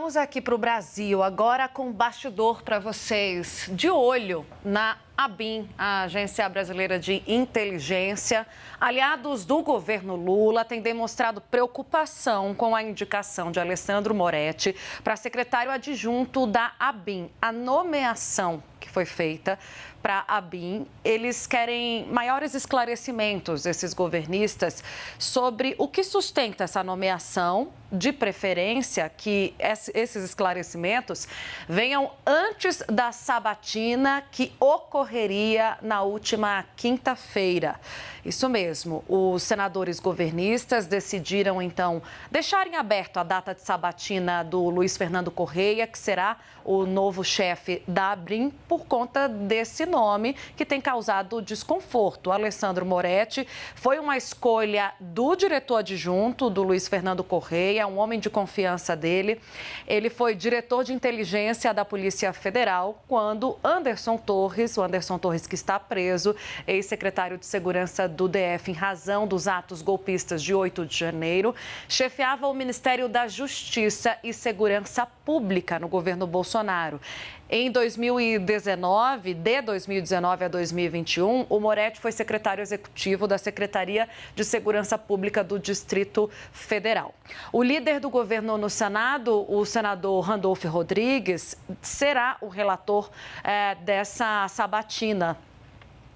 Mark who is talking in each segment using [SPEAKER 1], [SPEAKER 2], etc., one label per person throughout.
[SPEAKER 1] Vamos aqui para o Brasil, agora com bastidor para vocês. De olho na ABIN, a Agência Brasileira de Inteligência. Aliados do governo Lula têm demonstrado preocupação com a indicação de Alessandro Moretti para secretário adjunto da ABIN. A nomeação que foi feita para a ABIN, eles querem maiores esclarecimentos, esses governistas, sobre o que sustenta essa nomeação, de preferência que esses esclarecimentos venham antes da sabatina que ocorreria na última quinta-feira. Isso mesmo, os senadores governistas decidiram, então, deixarem aberto a data de sabatina do Luiz Fernando Correia, que será o novo chefe da ABIN, por conta desse nome que tem causado desconforto. O Alessandro Moretti foi uma escolha do diretor adjunto do Luiz Fernando Correia, um homem de confiança dele. Ele foi diretor de inteligência da Polícia Federal quando o Anderson Torres que está preso, ex-secretário de Segurança do DF em razão dos atos golpistas de 8 de janeiro, chefiava o Ministério da Justiça e Segurança Pública no governo Bolsonaro. Em 2019, de 2019 a 2021, o Moretti foi secretário executivo da Secretaria de Segurança Pública do Distrito Federal. O líder do governo no Senado, o senador Randolfo Rodrigues, será o relator dessa sabatina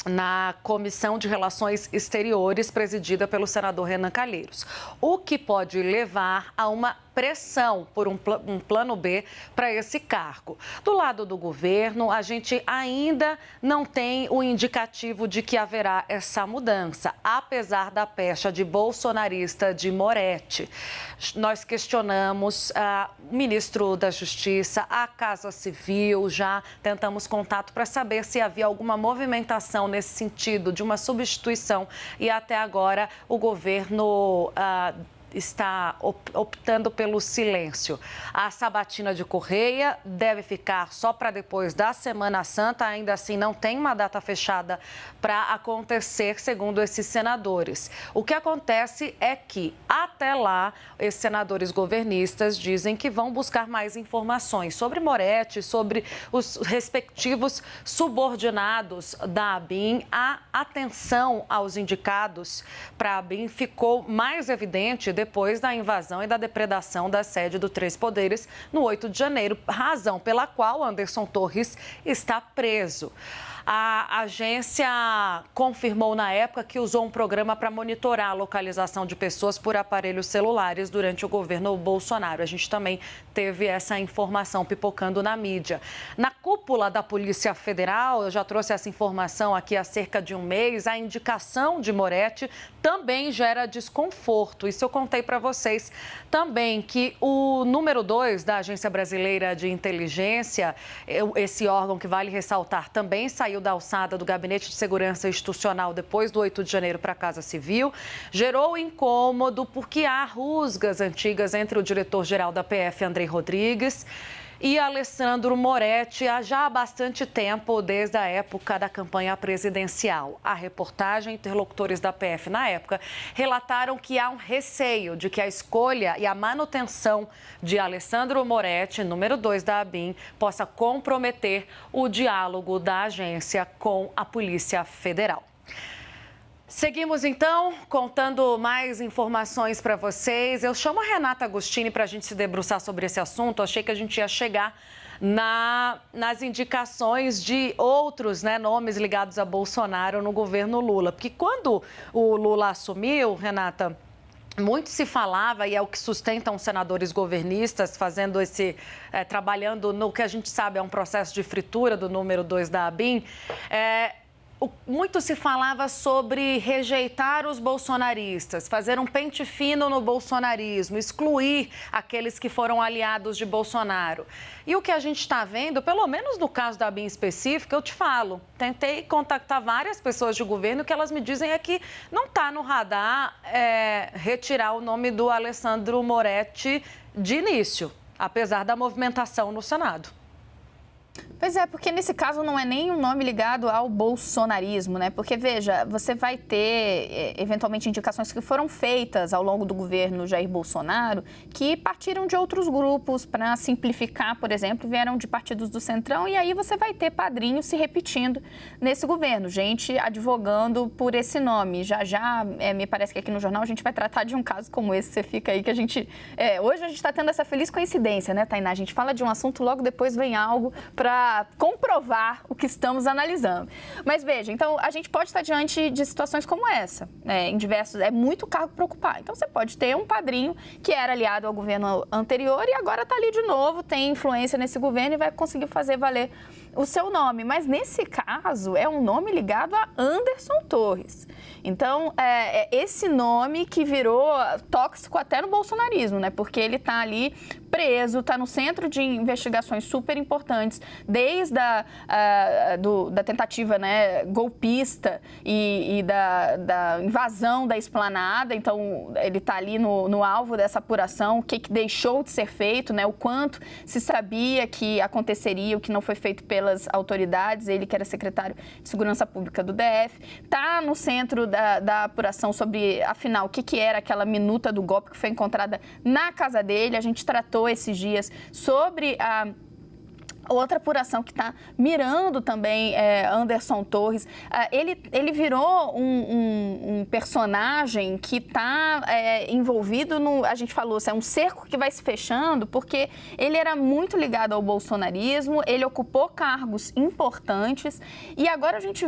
[SPEAKER 1] na Comissão de Relações Exteriores, presidida pelo senador Renan Calheiros, o que pode levar a uma pressão por um plano B para esse cargo. Do lado do governo, a gente ainda não tem o indicativo de que haverá essa mudança, apesar da pecha de bolsonarista de Moretti. Nós questionamos o ministro da Justiça, a Casa Civil, já tentamos contato para saber se havia alguma movimentação nesse sentido de uma substituição e até agora o governo está optando pelo silêncio. A sabatina de Correia deve ficar só para depois da Semana Santa, ainda assim não tem uma data fechada para acontecer, segundo esses senadores. O que acontece é que, até lá, esses senadores governistas dizem que vão buscar mais informações sobre Moretti, sobre os respectivos subordinados da ABIN. A atenção aos indicados para a ABIN ficou mais evidente depois da invasão e da depredação da sede do Três Poderes no 8 de janeiro, razão pela qual Anderson Torres está preso. A agência confirmou na época que usou um programa para monitorar a localização de pessoas por aparelhos celulares durante o governo Bolsonaro. A gente também teve essa informação pipocando na mídia. Na cúpula da Polícia Federal, eu já trouxe essa informação aqui há cerca de um mês, a indicação de Moretti também gera desconforto. Isso eu contei para vocês também, que o número 2 da Agência Brasileira de Inteligência, esse órgão que vale ressaltar, também saiu da alçada do Gabinete de Segurança Institucional depois do 8 de janeiro para a Casa Civil, gerou incômodo porque há rusgas antigas entre o diretor-geral da PF, Andrei Rodrigues, e Alessandro Moretti já há bastante tempo, desde a época da campanha presidencial. A reportagem, interlocutores da PF na época, relataram que há um receio de que a escolha e a manutenção de Alessandro Moretti, número 2 da ABIN, possa comprometer o diálogo da agência com a Polícia Federal. Seguimos, então, contando mais informações para vocês. Eu chamo a Renata Agostini para a gente se debruçar sobre esse assunto. Achei que a gente ia chegar nas indicações de outros nomes ligados a Bolsonaro no governo Lula. Porque quando o Lula assumiu, Renata, muito se falava, e é o que sustentam os senadores governistas, fazendo trabalhando no que a gente sabe é um processo de fritura do número 2 da ABIN, muito se falava sobre rejeitar os bolsonaristas, fazer um pente fino no bolsonarismo, excluir aqueles que foram aliados de Bolsonaro. E o que a gente está vendo, pelo menos no caso da ABIN específica, eu te falo, tentei contactar várias pessoas de governo, o que elas me dizem é que não está no radar retirar o nome do Alessandro Moretti de início, apesar da movimentação no Senado.
[SPEAKER 2] Pois é, porque nesse caso não é nem um nome ligado ao bolsonarismo, né? Porque, veja, você vai ter, eventualmente, indicações que foram feitas ao longo do governo Jair Bolsonaro que partiram de outros grupos para simplificar, por exemplo, vieram de partidos do Centrão e aí você vai ter padrinhos se repetindo nesse governo, gente advogando por esse nome. Já, me parece que aqui no jornal a gente vai tratar de um caso como esse, você fica aí que a gente... hoje a gente está tendo essa feliz coincidência, né, Tainá? A gente fala de um assunto, logo depois vem algo para comprovar o que estamos analisando. Mas veja, então a gente pode estar diante de situações como essa, em diversos, é muito cargo para ocupar. Então você pode ter um padrinho que era aliado ao governo anterior e agora está ali de novo, tem influência nesse governo e vai conseguir fazer valer o seu nome. Mas nesse caso é um nome ligado a Anderson Torres. Então, esse nome que virou tóxico até no bolsonarismo, né? Porque ele está ali preso, está no centro de investigações super importantes, desde da tentativa, né, golpista e da invasão da esplanada. Então, ele está ali no alvo dessa apuração, o que deixou de ser feito, né? O quanto se sabia que aconteceria, o que não foi feito pelas autoridades, ele que era secretário de Segurança Pública do DF, está no centro da apuração sobre, afinal, o que era aquela minuta do golpe que foi encontrada na casa dele. A gente tratou esses dias sobre a outra apuração que está mirando também Anderson Torres. Ele virou um personagem que está envolvido no... A gente falou, é um cerco que vai se fechando, porque ele era muito ligado ao bolsonarismo, ele ocupou cargos importantes e agora a gente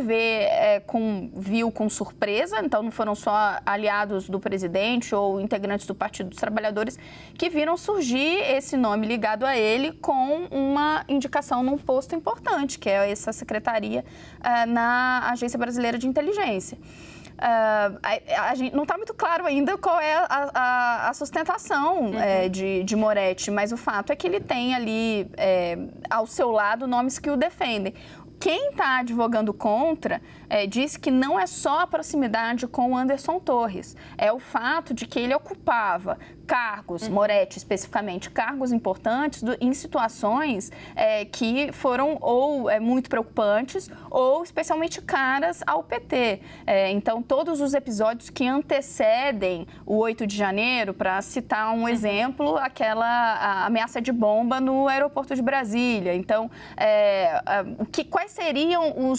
[SPEAKER 2] viu com surpresa, então não foram só aliados do presidente ou integrantes do Partido dos Trabalhadores que viram surgir esse nome ligado a ele com uma indicação num posto importante, que é essa secretaria na Agência Brasileira de Inteligência. A gente não está muito claro ainda qual é a sustentação de Moretti, mas o fato é que ele tem ali ao seu lado nomes que o defendem. Quem está advogando contra diz que não é só a proximidade com o Anderson Torres, é o fato de que ele ocupava cargos, Moretti especificamente, cargos importantes em situações que foram ou muito preocupantes ou especialmente caras ao PT. Então, todos os episódios que antecedem o 8 de janeiro, para citar um exemplo, a ameaça de bomba no aeroporto de Brasília. Então, quais seriam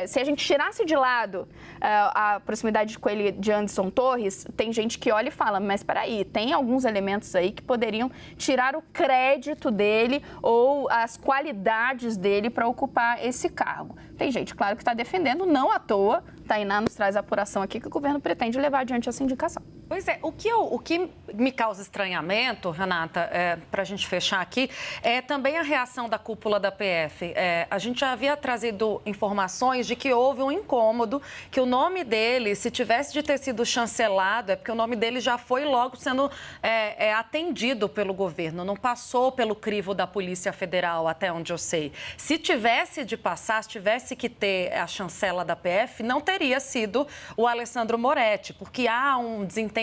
[SPEAKER 2] se a gente tirasse de lado a proximidade com ele de Anderson Torres, tem gente que olha e fala, mas espera aí, tem alguns elementos aí que poderiam tirar o crédito dele ou as qualidades dele para ocupar esse cargo. Tem gente, claro, que está defendendo, não à toa. Tainá nos traz a apuração aqui que o governo pretende levar adiante essa indicação.
[SPEAKER 1] Pois é, o que me causa estranhamento, Renata, para a gente fechar aqui, é também a reação da cúpula da PF. A gente já havia trazido informações de que houve um incômodo, que o nome dele, se tivesse de ter sido chancelado, é porque o nome dele já foi logo sendo atendido pelo governo, não passou pelo crivo da Polícia Federal, até onde eu sei. Se tivesse de passar, se tivesse que ter a chancela da PF, não teria sido o Alessandro Moretti, porque há um desentendimento.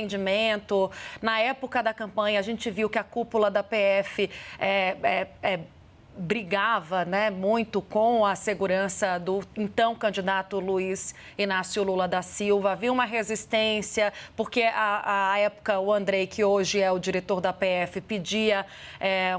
[SPEAKER 1] Na época da campanha, a gente viu que a cúpula da PF brigava, né, muito com a segurança do então candidato Luiz Inácio Lula da Silva. Havia uma resistência, porque à época o Andrei, que hoje é o diretor da PF, pedia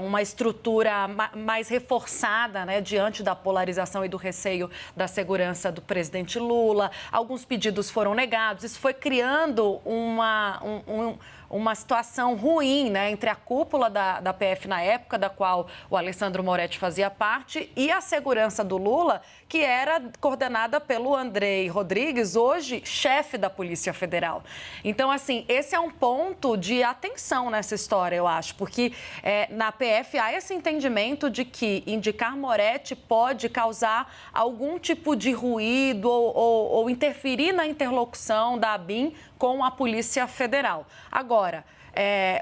[SPEAKER 1] uma estrutura mais reforçada, né, diante da polarização e do receio da segurança do presidente Lula. Alguns pedidos foram negados. Isso foi criando uma situação ruim, né, entre a cúpula da PF na época, da qual o Alessandro Moretti fazia parte, e a segurança do Lula, que era coordenada pelo Andrei Rodrigues, hoje chefe da Polícia Federal. Então, assim, esse é um ponto de atenção nessa história, eu acho, porque na PF há esse entendimento de que indicar Moretti pode causar algum tipo de ruído ou interferir na interlocução da ABIN com a Polícia Federal. Agora,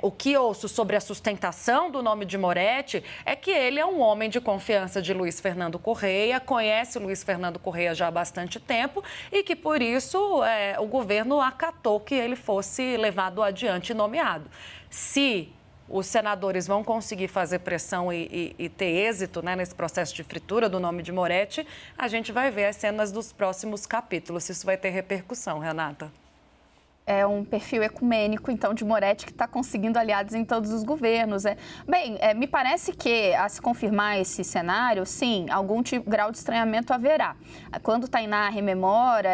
[SPEAKER 1] o que ouço sobre a sustentação do nome de Moretti é que ele é um homem de confiança de Luiz Fernando Correia, conhece o Luiz Fernando Correia já há bastante tempo e que, por isso, o governo acatou que ele fosse levado adiante e nomeado. Se os senadores vão conseguir fazer pressão e ter êxito, né, nesse processo de fritura do nome de Moretti, a gente vai ver as cenas dos próximos capítulos, se isso vai ter repercussão, Renata.
[SPEAKER 2] É um perfil ecumênico, então, de Moretti, que está conseguindo aliados em todos os governos. Bem, me parece que, a se confirmar esse cenário, sim, algum grau de estranhamento haverá. Quando Tainá rememora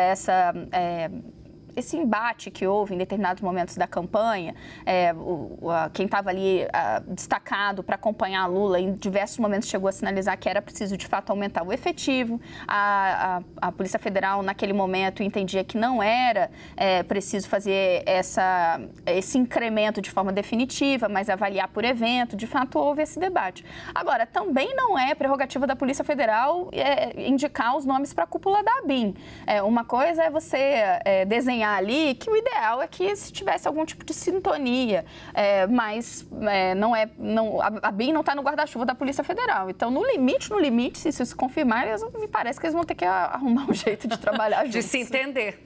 [SPEAKER 2] esse embate que houve em determinados momentos da campanha, quem estava ali destacado para acompanhar Lula em diversos momentos chegou a sinalizar que era preciso, de fato, aumentar o efetivo. A Polícia Federal, naquele momento, entendia que não era preciso fazer esse incremento de forma definitiva, mas avaliar por evento. De fato, houve esse debate. Agora, também não é prerrogativa da Polícia Federal indicar os nomes para a cúpula da ABIN. Uma coisa é você desenhar ali que o ideal é que se tivesse algum tipo de sintonia, mas a ABIN não está no guarda-chuva da Polícia Federal. Então, no limite, se isso se confirmar, me parece que eles vão ter que arrumar um jeito de trabalhar juntos.
[SPEAKER 1] De se entender.